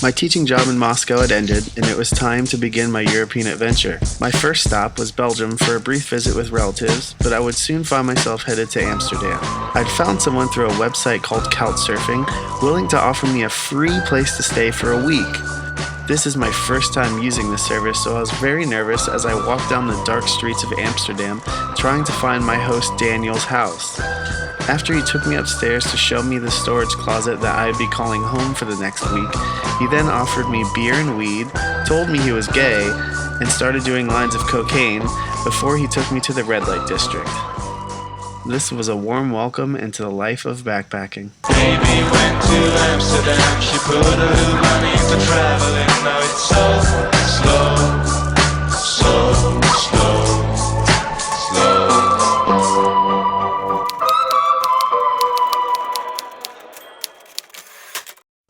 My teaching job in Moscow had ended, and it was time to begin my European adventure. My first stop was Belgium for a brief visit with relatives, but I would soon find myself headed to Amsterdam. I'd found someone through a website called Couchsurfing, willing to offer me a free place to stay for a week. This is my first time using this service, so I was very nervous as I walked down the dark streets of Amsterdam, trying to find my host Daniel's house. After he took me upstairs to show me the storage closet that I'd be calling home for the next week, he then offered me beer and weed, told me he was gay, and started doing lines of cocaine before he took me to the red light district. This was a warm welcome into the life of backpacking. Baby went to Amsterdam, she put a little money into traveling. Now it's so slow, so slow, slow.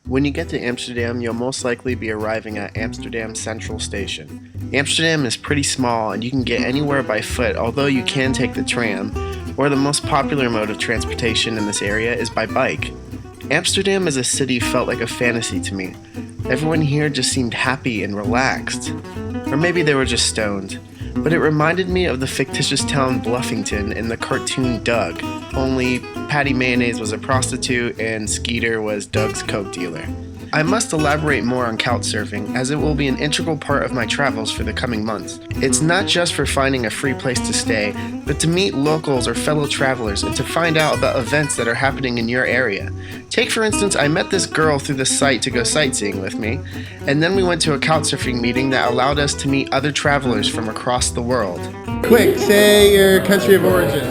When you get to Amsterdam, you'll most likely be arriving at Amsterdam Central Station. Amsterdam is pretty small and you can get anywhere by foot, although you can take the tram, or the most popular mode of transportation in this area is by bike. Amsterdam as a city felt like a fantasy to me. Everyone here just seemed happy and relaxed. Or maybe they were just stoned. But it reminded me of the fictitious town Bluffington in the cartoon Doug, only Patty Mayonnaise was a prostitute and Skeeter was Doug's coke dealer. I must elaborate more on couchsurfing, as it will be an integral part of my travels for the coming months. It's not just for finding a free place to stay, but to meet locals or fellow travelers and to find out about events that are happening in your area. Take for instance, I met this girl through the site to go sightseeing with me, and then we went to a couchsurfing meeting that allowed us to meet other travelers from across the world. Quick, say your country of origin.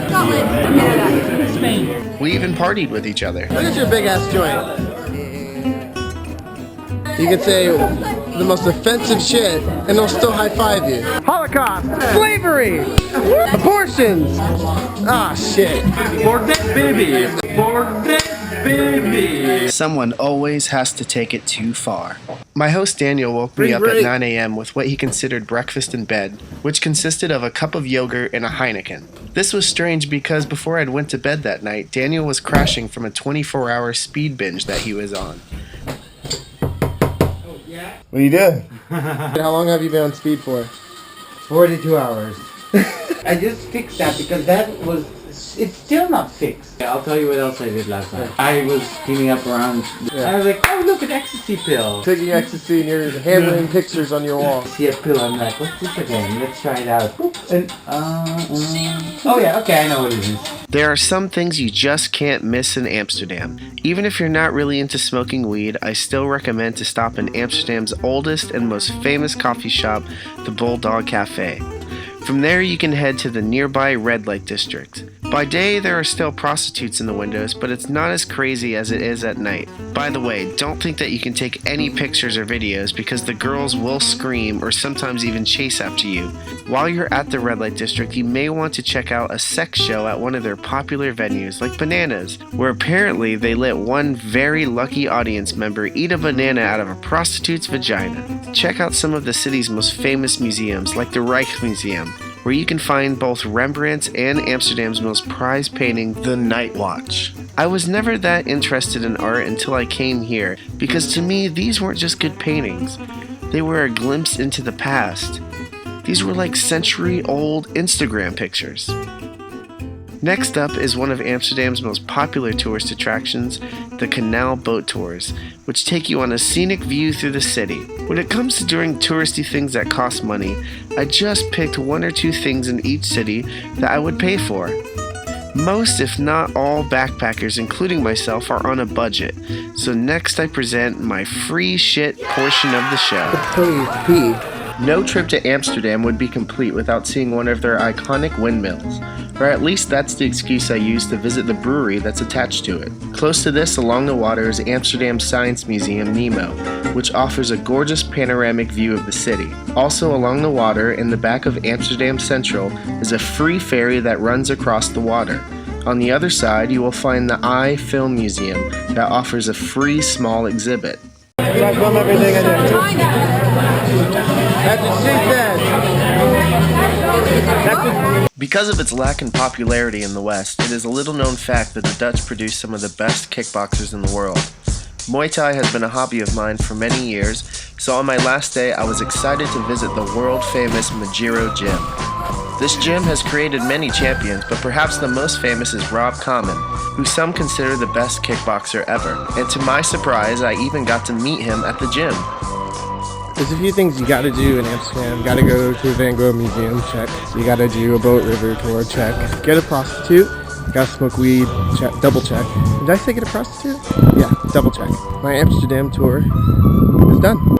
Spain. We even partied with each other. Look at your big ass joint. You can say the most offensive shit and they'll still high five you. Holocaust, slavery, abortions. Ah, shit. For that baby. For that baby. Someone always has to take it too far. My host Daniel woke me up at 9 a.m. with what he considered breakfast in bed, which consisted of a cup of yogurt and a Heineken. This was strange because before I'd went to bed that night, Daniel was crashing from a 24-hour speed binge that he was on. What are you doing? How long have you been on speed for? 42 hours. I just fixed that because it's still not fixed. I'll tell you what else I did last night. I was cleaning up around, I was like, oh look, an ecstasy pill. Taking ecstasy and you're handling pictures on your wall. See a pill, I'm like, what's this again? Let's try it out. And, oh yeah, okay, I know what it is. There are some things you just can't miss in Amsterdam. Even if you're not really into smoking weed, I still recommend to stop in Amsterdam's oldest and most famous coffee shop, the Bulldog Cafe. From there you can head to the nearby red light district. By day there are still prostitutes in the windows, but it's not as crazy as it is at night. By the way, don't think that you can take any pictures or videos because the girls will scream or sometimes even chase after you. While you're at the red light district, you may want to check out a sex show at one of their popular venues like Bananas, where apparently they let one very lucky audience member eat a banana out of a prostitute's vagina. Check out some of the city's most famous museums like the Reich Museum, where you can find both Rembrandt's and Amsterdam's most prized painting, The Night Watch. I was never that interested in art until I came here, because to me these weren't just good paintings. They were a glimpse into the past. These were like century-old Instagram pictures. Next up is one of Amsterdam's most popular tourist attractions, the canal boat tours, which take you on a scenic view through the city. When it comes to doing touristy things that cost money, I just picked one or two things in each city that I would pay for. Most, if not all, backpackers, including myself, are on a budget. So next I present my free shit portion of the show. No trip to Amsterdam would be complete without seeing one of their iconic windmills, or at least that's the excuse I used to visit the brewery that's attached to it. Close to this along the water is Amsterdam Science Museum Nemo, which offers a gorgeous panoramic view of the city. Also along the water in the back of Amsterdam Central is a free ferry that runs across the water. On the other side you will find the Eye Film Museum that offers a free small exhibit. I film everything I do. Because of its lack in popularity in the West, it is a little known fact that the Dutch produce some of the best kickboxers in the world. Muay Thai has been a hobby of mine for many years, so on my last day I was excited to visit the world-famous Majiro Gym. This gym has created many champions, but perhaps the most famous is Rob Common, who some consider the best kickboxer ever. And to my surprise, I even got to meet him at the gym. There's a few things you gotta do in Amsterdam. Gotta go to the Van Gogh Museum, check. You gotta do a boat river tour, check. Get a prostitute. Gotta smoke weed, check. Double check. Did I say get a prostitute? Yeah, double check. My Amsterdam tour is done.